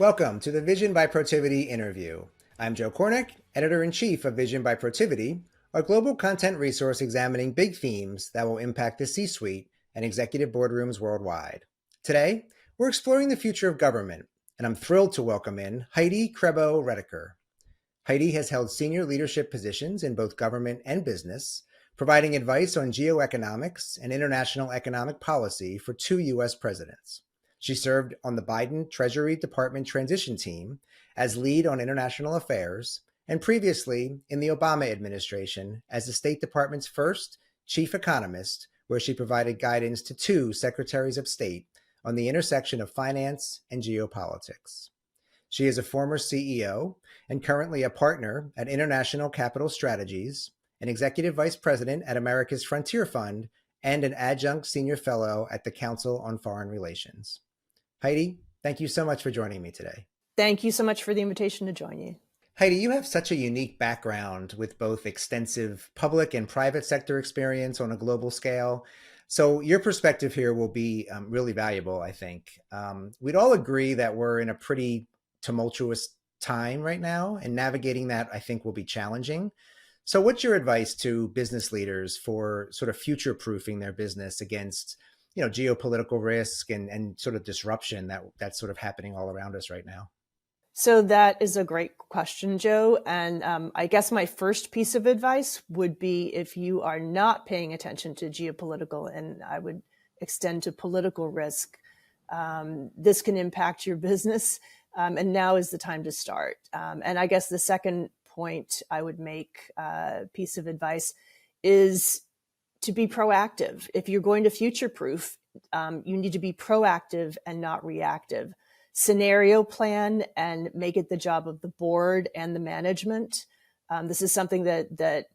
Welcome to the Vision by Protiviti interview. I'm Joe Kornik, editor-in-chief of Vision by Protiviti, a global content resource examining big themes that will impact the C-suite and executive boardrooms worldwide. Today, we're exploring the future of government, and I'm thrilled to welcome in Heidi Crebo-Rediker. Heidi has held senior leadership positions in both government and business, providing advice on geoeconomics and international economic policy for 2 U.S. presidents. She served on the Biden Treasury Department transition team as lead on international affairs, and previously in the Obama administration as the State Department's first chief economist, where she provided guidance to 2 secretaries of state on the intersection of finance and geopolitics. She is a former CEO and currently a partner at International Capital Strategies, an executive vice president at America's Frontier Fund, and an adjunct senior fellow at the Council on Foreign Relations. Heidi, thank you so much for joining me today. Thank you so much for the invitation to join you. Heidi, you have such a unique background with both extensive public and private sector experience on a global scale. So your perspective here will be really valuable, I think. We'd all agree that we're in a pretty tumultuous time right now, and navigating that, I think, will be challenging. So what's your advice to business leaders for sort of future-proofing their business against geopolitical risk and sort of disruption that's sort of happening all around us right now? So that is a great question, Joe. And I guess my first piece of advice would be, if you are not paying attention to geopolitical, and I would extend to political risk, this can impact your business. And now is the time to start. And I guess the second point I would make, piece of advice, is to be proactive. If you're going to future-proof, you need to be proactive and not reactive. Scenario plan and make it the job of the board and the management. This is something that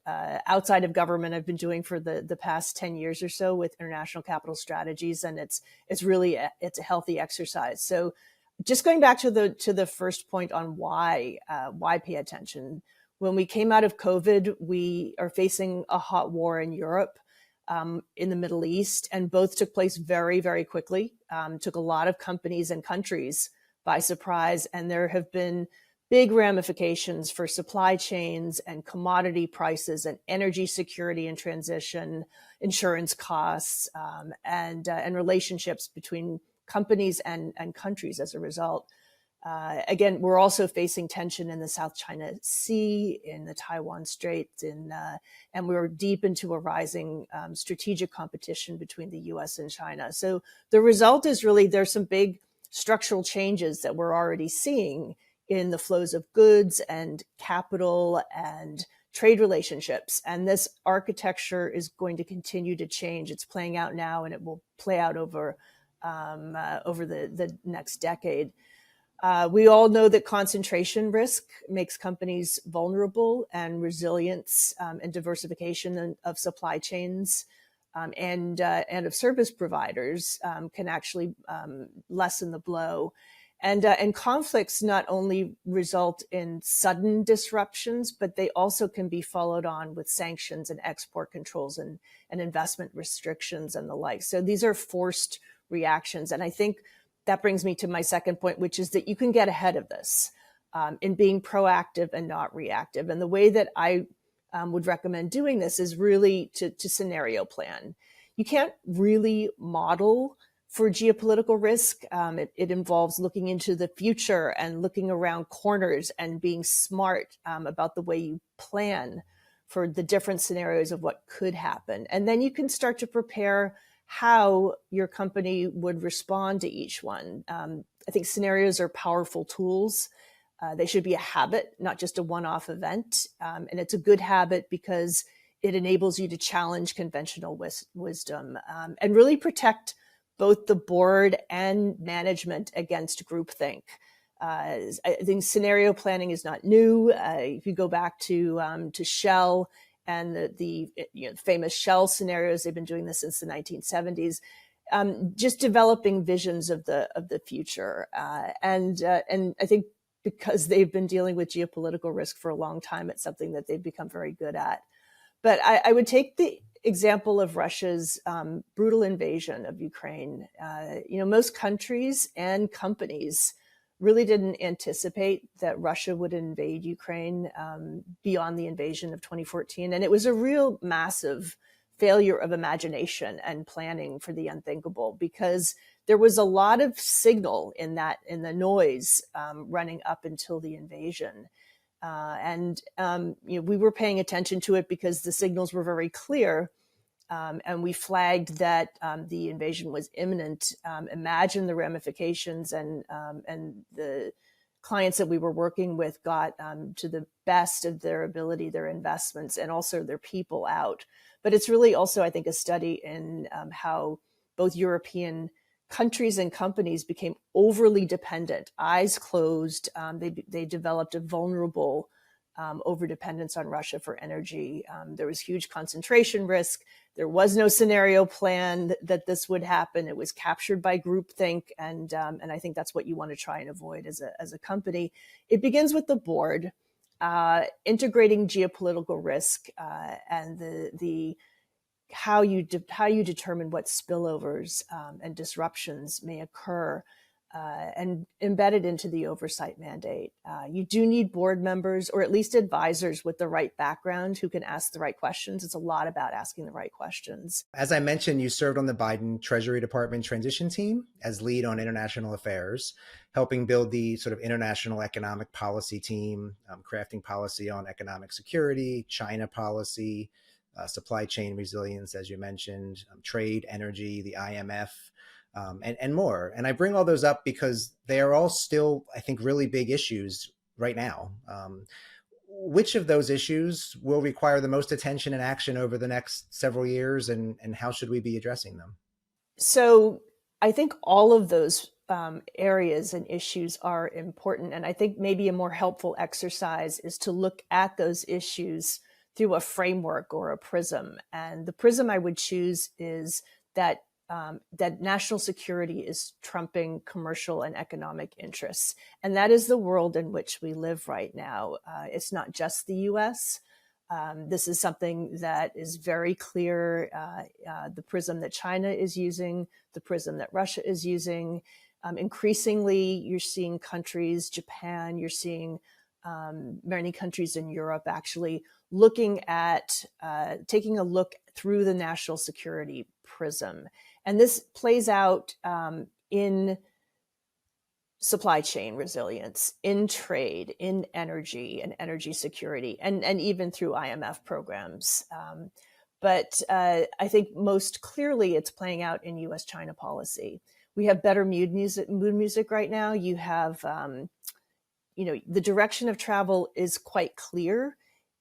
outside of government I've been doing for the past 10 years or so with International Capital Strategies, and it's a healthy exercise. So just going back to the first point on why pay attention. When we came out of COVID, we are facing a hot war in Europe, in the Middle East, and both took place very, very quickly. Took a lot of companies and countries by surprise, and there have been big ramifications for supply chains and commodity prices and energy security and transition, insurance costs, and relationships between companies and countries as a result. Again, we're also facing tension in the South China Sea, in the Taiwan Strait, and we're deep into a rising strategic competition between the US and China. So the result is really there's some big structural changes that we're already seeing in the flows of goods and capital and trade relationships. And this architecture is going to continue to change. It's playing out now, and it will play out over the next decade. We all know that concentration risk makes companies vulnerable, and resilience and diversification of supply chains and of service providers can actually lessen the blow. And conflicts not only result in sudden disruptions, but they also can be followed on with sanctions and export controls and investment restrictions and the like. So these are forced reactions. And I think that brings me to my second point, which is that you can get ahead of this in being proactive and not reactive. And the way that I would recommend doing this is really to scenario plan. You can't really model for geopolitical risk. It involves looking into the future and looking around corners and being smart about the way you plan for the different scenarios of what could happen. And then you can start to prepare how your company would respond to each one. I think scenarios are powerful tools. They should be a habit, not just a one-off event. And it's a good habit because it enables you to challenge conventional wisdom and really protect both the board and management against groupthink. I think scenario planning is not new. If you go back to Shell and the famous Shell scenarios, they've been doing this since the 1970s. Just developing visions of the future, and I think because they've been dealing with geopolitical risk for a long time, it's something that they've become very good at. But I would take the example of Russia's brutal invasion of Ukraine. Most countries and companies really didn't anticipate that Russia would invade Ukraine beyond the invasion of 2014. And it was a real massive failure of imagination and planning for the unthinkable, because there was a lot of signal in the noise running up until the invasion. We were paying attention to it because the signals were very clear. And we flagged that the invasion was imminent. Imagine the ramifications, and the clients that we were working with got to the best of their ability, their investments, and also their people out. But it's really also, I think, a study in how both European countries and companies became overly dependent, eyes closed. They developed a vulnerable overdependence on Russia for energy. There was huge concentration risk. There was no scenario plan that this would happen. It was captured by groupthink, and I think that's what you want to try and avoid as a company. It begins with the board integrating geopolitical risk and the how you determine what spillovers and disruptions may occur. And embedded into the oversight mandate. You do need board members, or at least advisors with the right background who can ask the right questions. It's a lot about asking the right questions. As I mentioned, you served on the Biden Treasury Department transition team as lead on international affairs, helping build the sort of international economic policy team, crafting policy on economic security, China policy, supply chain resilience, as you mentioned, trade, energy, the IMF, and more. And I bring all those up because they are all still, I think, really big issues right now. Which of those issues will require the most attention and action over the next several years, and how should we be addressing them? So I think all of those areas and issues are important. And I think maybe a more helpful exercise is to look at those issues through a framework or a prism. And the prism I would choose is that national security is trumping commercial and economic interests. And that is the world in which we live right now. It's not just the US. This is something that is very clear, the prism that China is using, the prism that Russia is using. Increasingly, you're seeing countries, Japan, you're seeing many countries in Europe actually looking at, taking a look through the national security prism. And this plays out in supply chain resilience, in trade, in energy and energy security, and even through IMF programs. But I think most clearly it's playing out in US-China policy. We have better mood music right now. You have, the direction of travel is quite clear,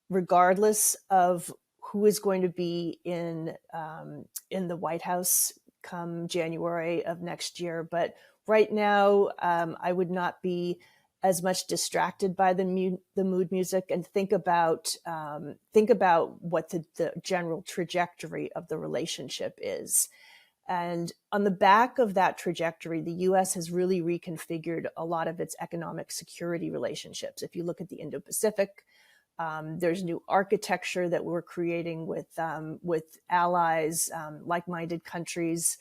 regardless of who is going to be in the White House come January of next year. But right now, I would not be as much distracted by the mood music, and think about what the general trajectory of the relationship is. And on the back of that trajectory, the U.S. has really reconfigured a lot of its economic security relationships. If you look at the Indo-Pacific, there's new architecture that we're creating with allies, like-minded countries.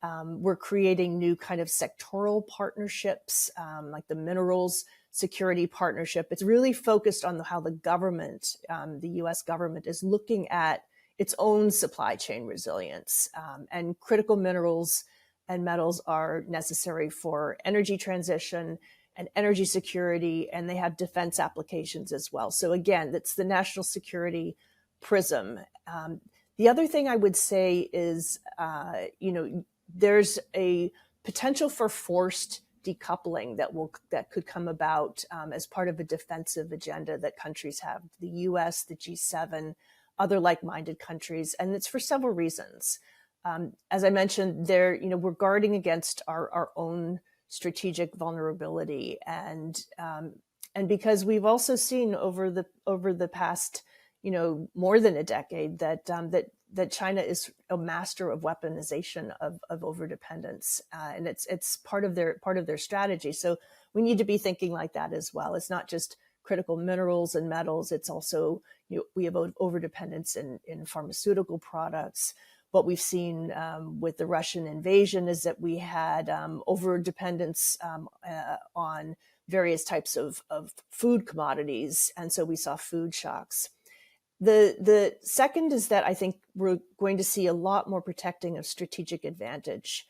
We're creating new kind of sectoral partnerships, like the minerals security partnership. It's really focused on how the government, the U.S. government, is looking at its own supply chain resilience. And critical minerals and metals are necessary for energy transition and energy security, and they have defense applications as well. So again, that's the national security prism. The other thing I would say is, there's a potential for forced decoupling that could come about as part of a defensive agenda that countries have, the US, the G7, other like-minded countries, and it's for several reasons. As I mentioned, we're guarding against our own strategic vulnerability, and because we've also seen over the past more than a decade that China is a master of weaponization of overdependence, and it's part of their strategy. So we need to be thinking like that as well. It's not just critical minerals and metals. It's also we have overdependence in pharmaceutical products. what we've seen with the Russian invasion is that we had over dependence on various types of food commodities. And so we saw food shocks. The second is that I think we're going to see a lot more protecting of strategic advantage.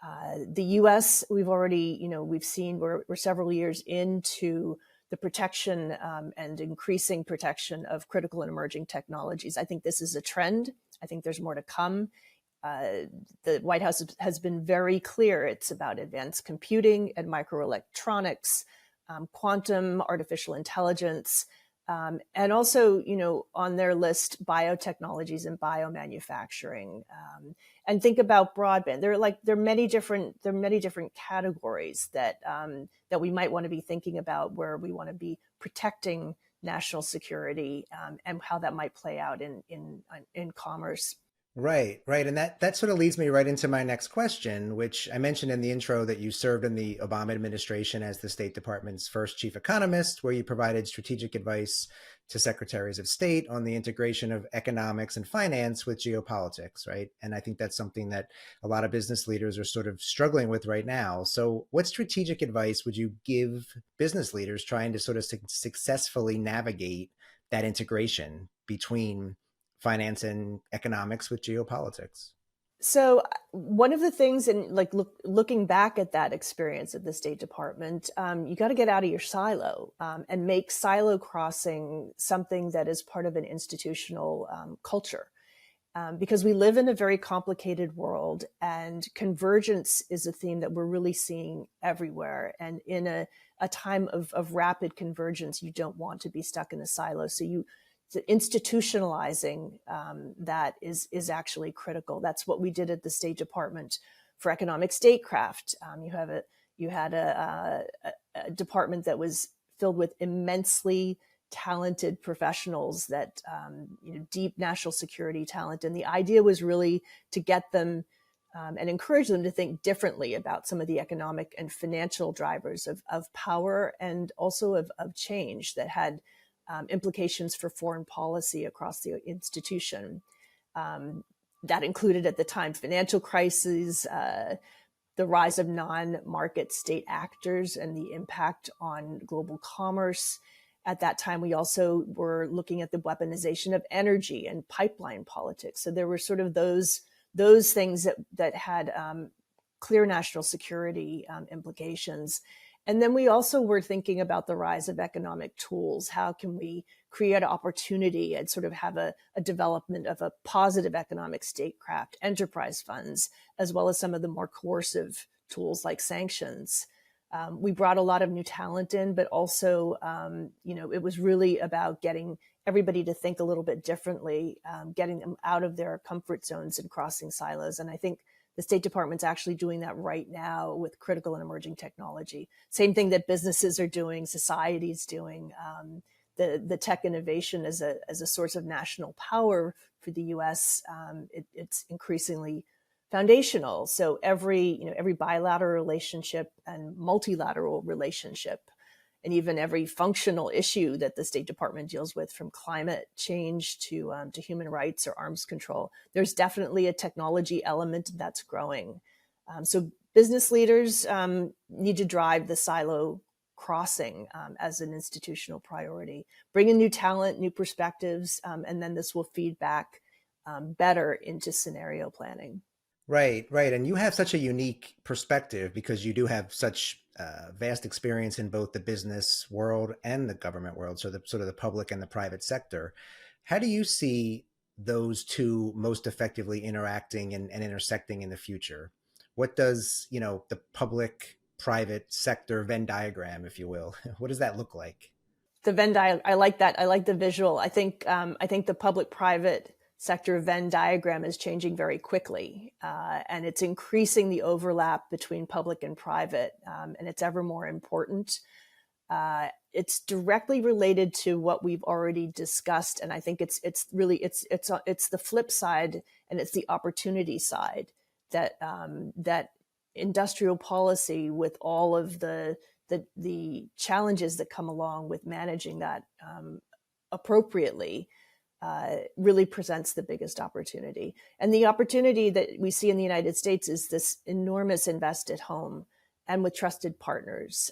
The U.S. we've seen we're several years into the protection and increasing protection of critical and emerging technologies. I think this is a trend. I think there's more to come. The White House has been very clear. It's about advanced computing and microelectronics, quantum, artificial intelligence, and also, on their list, biotechnologies and biomanufacturing. And think about broadband. There are many different categories that we might want to be thinking about where we want to be protecting national security, and how that might play out in commerce. Right, right. And that sort of leads me right into my next question, which I mentioned in the intro that you served in the Obama administration as the State Department's first chief economist, where you provided strategic advice to secretaries of state on the integration of economics and finance with geopolitics, right? And I think that's something that a lot of business leaders are sort of struggling with right now. So what strategic advice would you give business leaders trying to sort of successfully navigate that integration between finance and economics with geopolitics? So one of the things, and looking back at that experience at the State Department, you got to get out of your silo and make silo crossing something that is part of an institutional culture. Because we live in a very complicated world, and convergence is a theme that we're really seeing everywhere. And in a time of rapid convergence, you don't want to be stuck in a silo. So institutionalizing that is actually critical. That's what we did at the State Department for economic statecraft. You had a department that was filled with immensely talented professionals, that deep national security talent, and the idea was really to get them and encourage them to think differently about some of the economic and financial drivers of power, and also of change that had implications for foreign policy across the institution. That included at the time financial crises, the rise of non-market state actors and the impact on global commerce. At that time, we also were looking at the weaponization of energy and pipeline politics. So there were sort of those things that had clear national security implications. And then we also were thinking about the rise of economic tools. How can we create opportunity and sort of have a development of a positive economic statecraft, enterprise funds, as well as some of the more coercive tools like sanctions. We brought a lot of new talent in, but also, it was really about getting everybody to think a little bit differently, getting them out of their comfort zones and crossing silos. And I think the State Department's actually doing that right now with critical and emerging technology. Same thing that businesses are doing, society's doing. The tech innovation as a source of national power for the U.S., it's increasingly foundational. So every bilateral relationship and multilateral relationship, and even every functional issue that the State Department deals with, from climate change to human rights or arms control, there's definitely a technology element that's growing. So business leaders need to drive the silo crossing as an institutional priority. Bring in new talent, new perspectives, and then this will feed back better into scenario planning. Right, right. And you have such a unique perspective because you do have such vast experience in both the business world and the government world, so the sort of the public and the private sector. How do you see those two most effectively interacting and intersecting in the future? What does, the public private sector Venn diagram, if you will, what does that look like? The Venn diagram, I like that. I like the visual. I think the public-private sector Venn diagram is changing very quickly, and it's increasing the overlap between public and private, and it's ever more important. It's directly related to what we've already discussed, and I think it's the flip side, and it's the opportunity side that industrial policy, with all of the challenges that come along with managing that appropriately, really presents the biggest opportunity. And the opportunity that we see in the United States is this enormous invest at home and with trusted partners,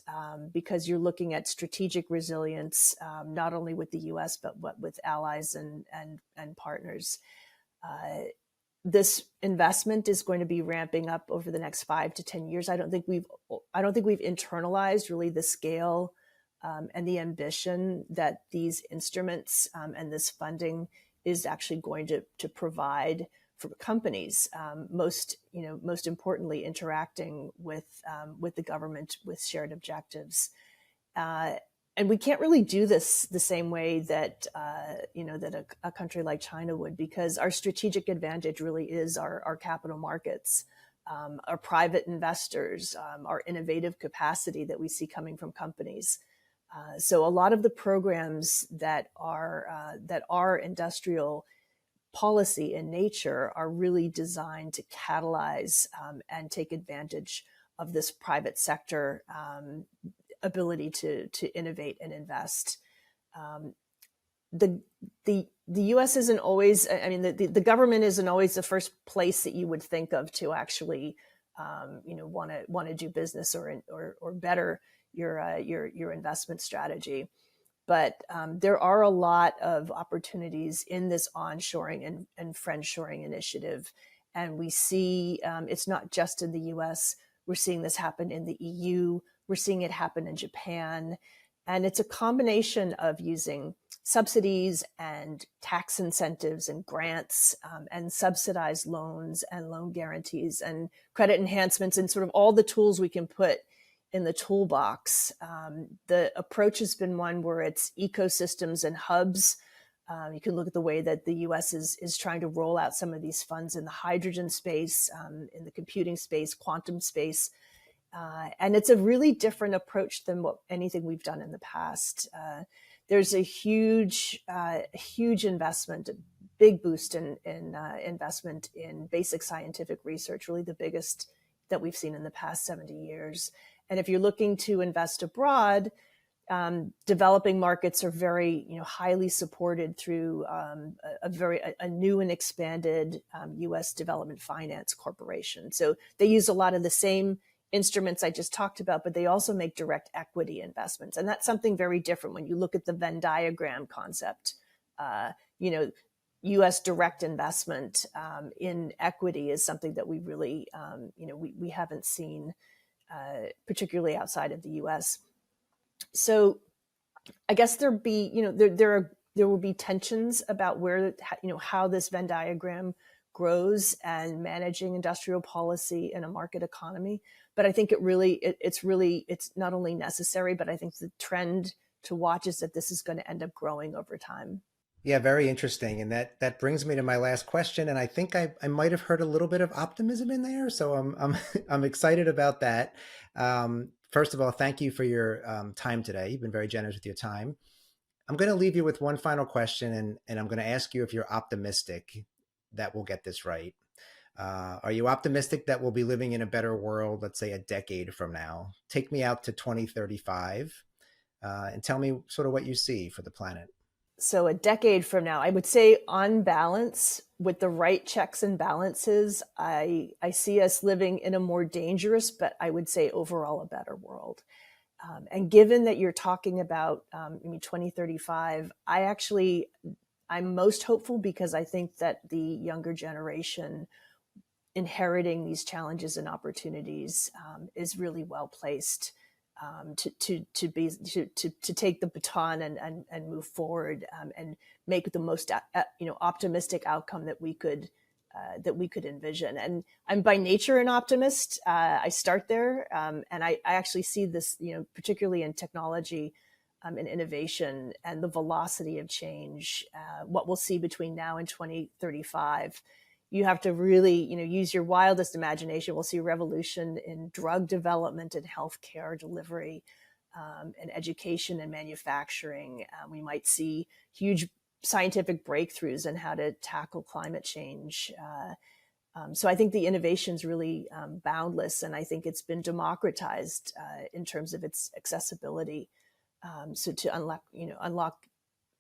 because you're looking at strategic resilience, not only with the U.S., but with allies and partners. This investment is going to be ramping up over the next 5 to 10 years. I don't think we've internalized really the scale and the ambition that these instruments and this funding is actually going to provide for companies. Most importantly, interacting with the government with shared objectives. And we can't really do this the same way that that a country like China would, because our strategic advantage really is our capital markets, our private investors, our innovative capacity that we see coming from companies. So a lot of the programs that are industrial policy in nature are really designed to catalyze and take advantage of this private sector ability to innovate and invest. The U.S. isn't always. I mean, the government isn't always the first place that you would think of to actually, want to do business or better your investment strategy. But there are a lot of opportunities in this onshoring and friendshoring initiative, and we see it's not just in the U.S. We're seeing this happen in the EU. We're seeing it happen in Japan. And it's a combination of using subsidies and tax incentives and grants and subsidized loans and loan guarantees and credit enhancements and sort of all the tools we can put in the toolbox. The approach has been one where it's ecosystems and hubs. You can look at the way that the U.S. is trying to roll out some of these funds in the hydrogen space, in the computing space, quantum space. And it's a really different approach than anything we've done in the past. There's a huge investment, a big boost in investment in basic scientific research, really the biggest that we've seen in the past 70 years. And if you're looking to invest abroad, developing markets are very, highly supported through a new and expanded U.S. Development Finance Corporation. So they use a lot of the same instruments I just talked about, but they also make direct equity investments. And that's something very different when you look at the Venn diagram concept. U.S. direct investment in equity is something that we really, we haven't seen, particularly outside of the U.S. So I guess there will be tensions about where, how this Venn diagram grows and managing industrial policy in a market economy. But I think it's not only necessary, but I think the trend to watch is that this is going to end up growing over time. Yeah, very interesting. And that brings me to my last question. And I think I might have heard a little bit of optimism in there. So I'm excited about that. First of all, thank you for your time today. You've been very generous with your time. I'm going to leave you with one final question, and I'm going to ask you if you're optimistic that we'll get this right. Are you optimistic that we'll be living in a better world, let's say a decade from now? Take me out to 2035 and tell me sort of what you see for the planet. So a decade from now, I would say on balance, with the right checks and balances, I see us living in a more dangerous, but I would say overall a better world. And given that you're talking about 2035, I'm most hopeful because I think that the younger generation inheriting these challenges and opportunities is really well placed to take the baton and move forward and make the most optimistic outcome that we could envision. And I'm by nature an optimist. I start there, and I actually see this, particularly in technology and innovation and the velocity of change. What we'll see between now and 2035. You have to really, use your wildest imagination. We'll see a revolution in drug development and healthcare delivery, and education and manufacturing. We might see huge scientific breakthroughs in how to tackle climate change. So I think the innovation is really boundless, and I think it's been democratized in terms of its accessibility. So to unlock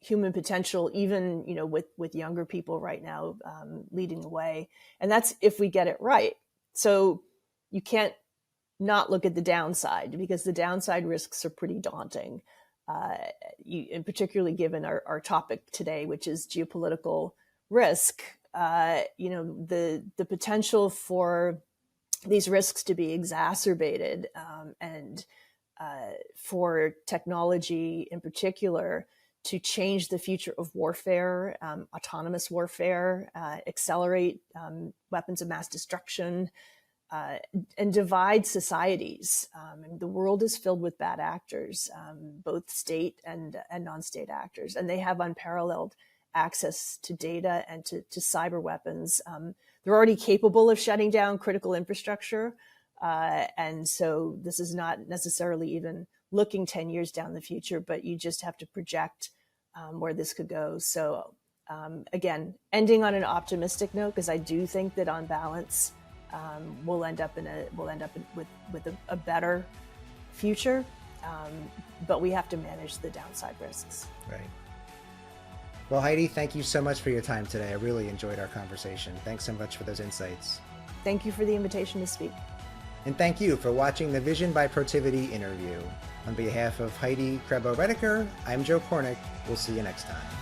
human potential, even with younger people right now leading the way, and that's if we get it right. So you can't not look at the downside, because the downside risks are pretty daunting, and particularly given our topic today, which is geopolitical risk. The potential for these risks to be exacerbated, and for technology in particular to change the future of warfare, autonomous warfare, accelerate weapons of mass destruction, and divide societies. And the world is filled with bad actors, both state and non-state actors, and they have unparalleled access to data and to cyber weapons. They're already capable of shutting down critical infrastructure. And so this is not necessarily even looking 10 years down the future, but you just have to project where this could go. So again, ending on an optimistic note, because I do think that on balance, we'll end up with a better future, but we have to manage the downside risks. Right. Well, Heidi, thank you so much for your time today. I really enjoyed our conversation. Thanks so much for those insights. Thank you for the invitation to speak. And thank you for watching the Vision by Protiviti interview. On behalf of Heidi Crebo-Rediker, I'm Joe Kornik. We'll see you next time.